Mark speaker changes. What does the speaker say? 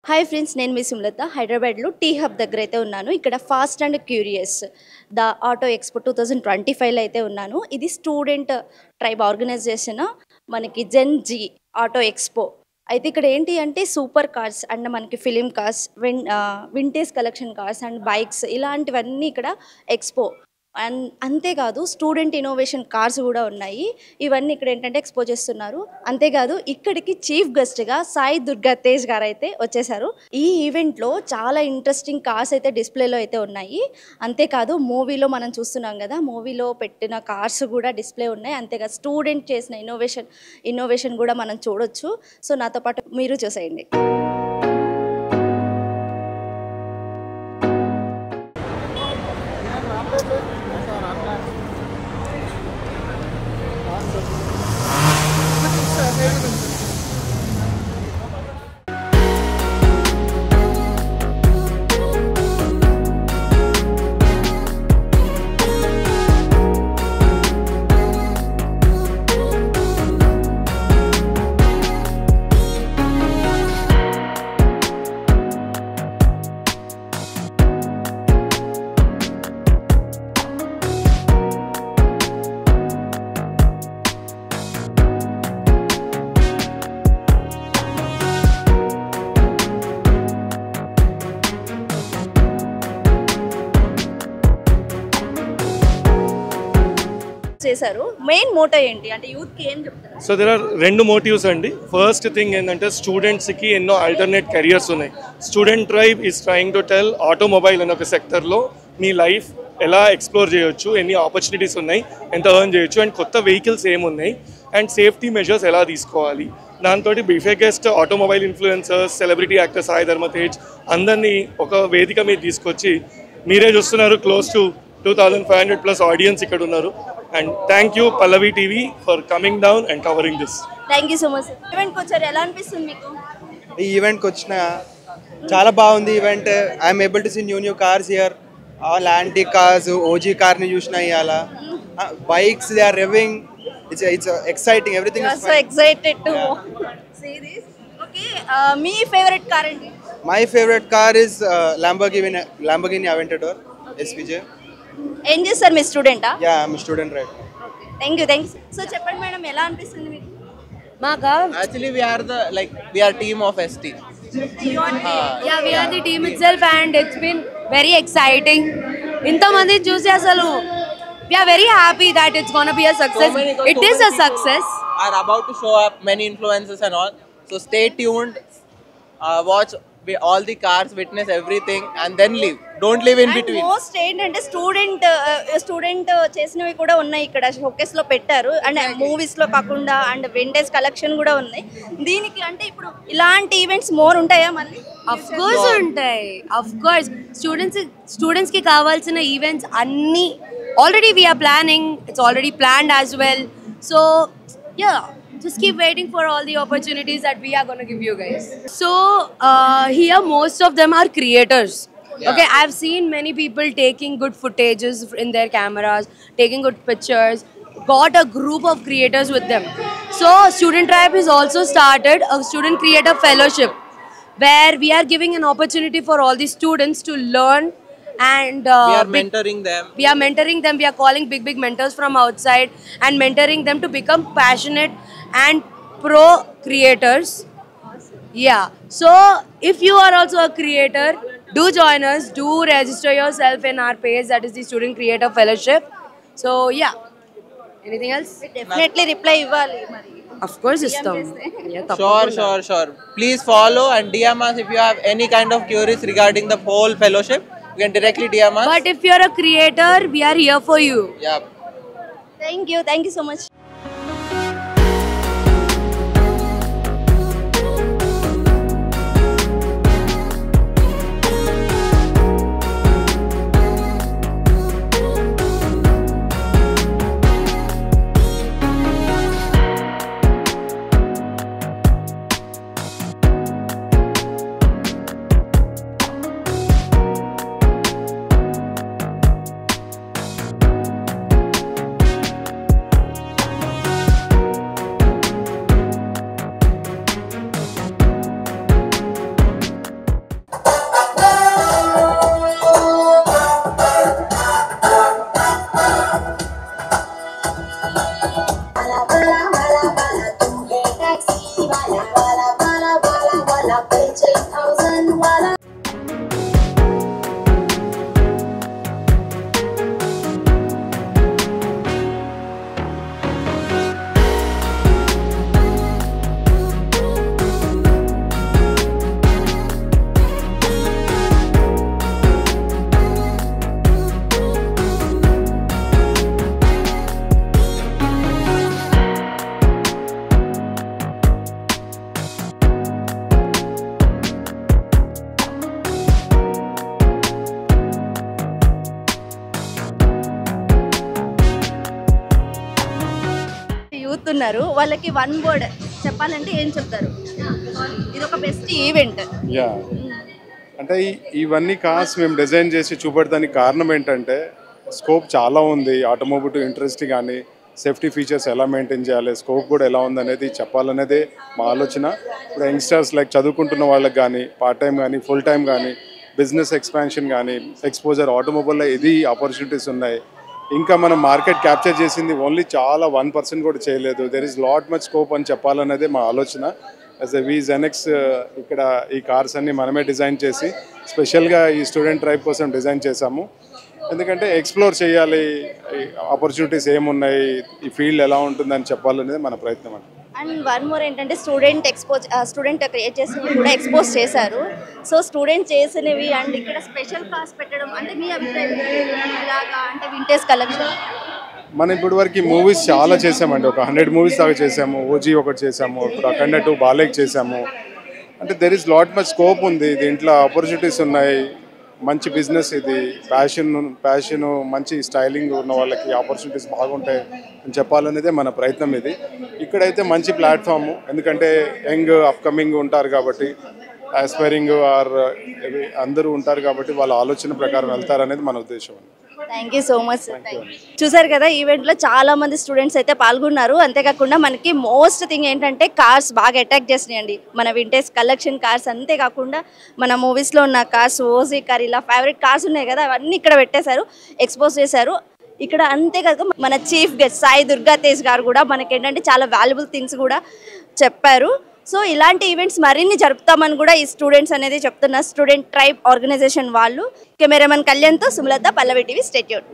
Speaker 1: Hi friends, నేను మీ సుమలత. హైదరాబాద్లో tea hub దగ్గర అయితే ఉన్నాను. ఇక్కడ fast and curious the auto expo 2025లో అయితే ఉన్నాను. ఇది స్టూడెంట్ ట్రైబ్ ఆర్గనైజ్ చేసిన మనకి జెన్ జీ ఆటో ఎక్స్పో. అయితే ఇక్కడ ఏంటి అంటే సూపర్ కార్స్ అండ్ మనకి film cars, vintage collection cars and bikes ఇలాంటివన్నీ ఇక్కడ ఎక్స్పో. అండ్ అంతేకాదు స్టూడెంట్ ఇన్నోవేషన్ కార్స్ కూడా ఉన్నాయి. ఇవన్నీ ఇక్కడ ఏంటంటే ఎక్స్పో చేస్తున్నారు. అంతేకాదు ఇక్కడికి చీఫ్ గెస్ట్గా సాయి దుర్గా తేజ్ గారు అయితే వచ్చేసారు. ఈ ఈవెంట్లో చాలా ఇంట్రెస్టింగ్ కార్స్ అయితే డిస్ప్లేలో అయితే ఉన్నాయి. అంతేకాదు మూవీలో మనం చూస్తున్నాం కదా, మూవీలో పెట్టిన కార్స్ కూడా డిస్ప్లే ఉన్నాయి. అంతేకాదు స్టూడెంట్ చేసిన ఇన్నోవేషన్ కూడా మనం చూడొచ్చు. సో నాతో పాటు మీరు చూసేయండి. చేశారు. మెయిన్ మోటో ఏంటి అంటే యూత్ కి ఏం చెప్తారు?
Speaker 2: సో దేర్ ఆర్ రెండు మోటివ్స్ అండి. ఫస్ట్ థింగ్ ఏంటంటే స్టూడెంట్స్కి ఎన్నో ఆల్టర్నేట్ కెరియర్స్ ఉన్నాయి. Student tribe is trying to tell automobile అనే ఒక సెక్టర్లో మీ లైఫ్ ఎలా ఎక్స్ప్లోర్ చేయొచ్చు, ఎన్ని ఆపర్చునిటీస్ ఉన్నాయి, ఎంత ఎర్న్ చేయొచ్చు, అండ్ కొత్త వెహికల్స్ ఏమున్నాయి, అండ్ సేఫ్టీ మెజర్స్ ఎలా తీసుకోవాలి. దాంతో బిఫెగెస్ట్ automobile influencers, celebrity actor Sai Dharam Tej అందరినీ ఒక వేదిక మీద తీసుకొచ్చి, మీరే చూస్తున్నారు క్లోజ్ టు 2500+ ఆడియన్స్ ఇక్కడ ఉన్నారు. And thank you Pallavi TV for coming down and covering this.
Speaker 1: Thank you so much. ఈవెంట్కి వచ్చారు, ఎలా అనిపిస్తుంది మీకు?
Speaker 3: ఈ ఈవెంట్కి వచ్చిన చాలా బాగుంది event. I'm able to see new cars here. All antique cars, OG కార్ని చూసిన ఇవాళ. Bikes they are revving. It's exciting. Everything is
Speaker 1: so excited to see this. Okay, మీ ఫేవరెట్ కార్ ఏంటి?
Speaker 3: My favourite car is Lamborghini Aventador SVJ.
Speaker 1: ఏం చేస్తారు, మీ స్టూడెంటా?
Speaker 3: Yeah, I'm student right.
Speaker 1: Thank you. So చెప్పండి మేడం, ఎలా అనిపిస్తుంది మీకు?
Speaker 4: Maga?
Speaker 5: Actually, we are team of ST.
Speaker 4: Yeah, we are the team itself, and it's been very exciting. Intamandi chusi asalu we are very happy that it's gonna be a success. It is a success.
Speaker 5: Are about to show up, many influencers and all. So stay tuned. Watch all the cars, witness everything, and then leave. Don't live in between.
Speaker 1: Most ఏంటంటే student చేసినవి కూడా ఉన్నాయి ఇక్కడ showcase లో పెట్టారు. And movies లో కాకుండా and vintage collection కూడా ఉన్నాయి. దీనికి అంటే ఇప్పుడు ఇలాంటి ఈవెంట్స్ మోర్ ఉంటాయా మళ్ళీ?
Speaker 4: Of course ఉంటాయి. Of course students కి కావాల్సిన ఈవెంట్స్ అన్ని already we are planning. It's already planned as well. So yeah, just keep waiting for all the opportunities that we are going to give you guys. So here most of them are creators. Yeah. Okay, I've seen many people taking good footages in their cameras, taking good pictures, got a group of creators with them. So Student Tribe has also started a student creator fellowship where we are giving an opportunity for all the students to learn. And
Speaker 5: we are mentoring them.
Speaker 4: We are calling big mentors from outside and mentoring them to become passionate and pro creators. Yeah, so if you are also a creator, do join us, do register yourself in our page, that is the Student Creator Fellowship. So yeah, anything else?
Speaker 1: Definitely reply ఇవ్వాలి మరి.
Speaker 4: Of course istam.
Speaker 5: Yeah, sure. Please follow and DM us if you have any kind of queries regarding the whole fellowship. You can directly DM us.
Speaker 4: But if you are a creator, we are here for you.
Speaker 5: Yeah.
Speaker 1: Thank you so much. చెప్తున్నారు, వాళ్ళకి one word చెప్పాలంటే ఏం చెప్తారు? ఇది ఒక best event.
Speaker 6: Yeah, అంటే ఇవన్నీ cars మేము డిజైన్ చేసి చూపెడడానికి కారణం ఏంటంటే స్కోప్ చాలా ఉంది. ఆటోమోటివ్ ఇంట్రెస్ట్ కానీ సేఫ్టీ ఫీచర్స్ ఎలా మెయింటైన్ చేయాలి, స్కోప్ కూడా ఎలా ఉంది అనేది చెప్పాలనేదే మా ఆలోచన. ఇప్పుడు యంగ్స్టర్స్ లైక్ చదువుకుంటున్న వాళ్ళకి కానీ పార్ట్ టైం కానీ ఫుల్ టైం కానీ బిజినెస్ ఎక్స్పాన్షన్ కానీ ఎక్స్పోజర్ ఆటోమొబైల్లో ఇది ఆపర్చునిటీస్ ఉన్నాయి. ఇంకా మనం మార్కెట్ క్యాప్చర్ చేసింది ఓన్లీ చాలా 1% కూడా చేయలేదు. There is lot much scope అని చెప్పాలనేదే మా ఆలోచన. యాజ్ ఎ VZNX ఇక్కడ ఈ కార్స్ అన్ని మనమే డిజైన్ చేసి స్పెషల్గా ఈ స్టూడెంట్ ట్రైబ్ కోసం డిజైన్ చేశాము. ఎందుకంటే ఎక్స్ప్లోర్ చేయాలి, ఆపర్చునిటీస్ ఏమున్నాయి, ఈ ఫీల్డ్ ఎలా ఉంటుందని చెప్పాలనేది మన ప్రయత్నం అండి.
Speaker 1: అండ్ వన్ మోర్ ఏంటంటే స్టూడెంట్ క్రియేట్ చేసినవి కూడా ఎక్స్పోజ్ చేశారు. సో స్టూడెంట్ చేసినవి అండ్ ఇక్కడ స్పెషల్ క్లాస్ పెట్టడం అంటే మీ అభిప్రాయం ఇలాగా అంటే వింటేజ్ కలెక్షన్?
Speaker 6: మనం ఇప్పటి వరకు మూవీస్ చాలా చేసామండి, ఒక 100 మూవీస్ దాకా చేసాము. ఓజీ ఒకటి చేసాము, ఇప్పుడు అఖండ 2 బాలేక్ చేసాము. అంటే there is lot much scope ఉంది, దీంట్లో ఆపర్చునిటీస్ ఉన్నాయి. మంచి బిజినెస్ ఇది, ప్యాషన్ మంచి స్టైలింగ్ ఉన్న వాళ్ళకి ఆపర్చునిటీస్ బాగుంటాయి అని చెప్పాలనేదే మన ప్రయత్నం ఇది. ఇక్కడైతే మంచి ప్లాట్ఫామ్, ఎందుకంటే యంగ్ అప్కమింగ్ ఉంటారు కాబట్టి, ఆస్పైరింగ్ ఆర్ అందరూ ఉంటారు కాబట్టి వాళ్ళ ఆలోచన ప్రకారం వెళ్తారనేది మన ఉద్దేశం.
Speaker 1: Thank you so much. చూసారు కదా, ఈవెంట్లో చాలా మంది స్టూడెంట్స్ అయితే పాల్గొన్నారు. అంతేకాకుండా మనకి మోస్ట్ థింగ్ ఏంటంటే కార్స్ బాగా అట్రాక్ట్ చేసినాయండి, మన వింటేజ్ కలెక్షన్ కార్స్. అంతేకాకుండా మన మూవీస్లో ఉన్న కార్స్, ఓజీ కార్, ఇలా ఫేవరెట్ కార్స్ ఉన్నాయి కదా, అవన్నీ ఇక్కడ పెట్టేశారు, ఎక్స్పోజ్ చేశారు ఇక్కడ. అంతేకాక మన చీఫ్ గెస్ట్ సాయి దుర్గా తేజ్ గారు కూడా మనకి ఏంటంటే చాలా వాల్యుబుల్ థింగ్స్ కూడా చెప్పారు. సో ఇలాంటి ఈవెంట్స్ మరిన్ని జరుపుతామని కూడా ఈ స్టూడెంట్స్ అనేది చెప్తున్నారు, స్టూడెంట్ ట్రైబ్ ఆర్గనైజేషన్ వాళ్ళు. కెమెరామెన్ కళ్యాణ్తో సుమలత, పల్లవి టీవీ, స్టే ట్యూన్డ్.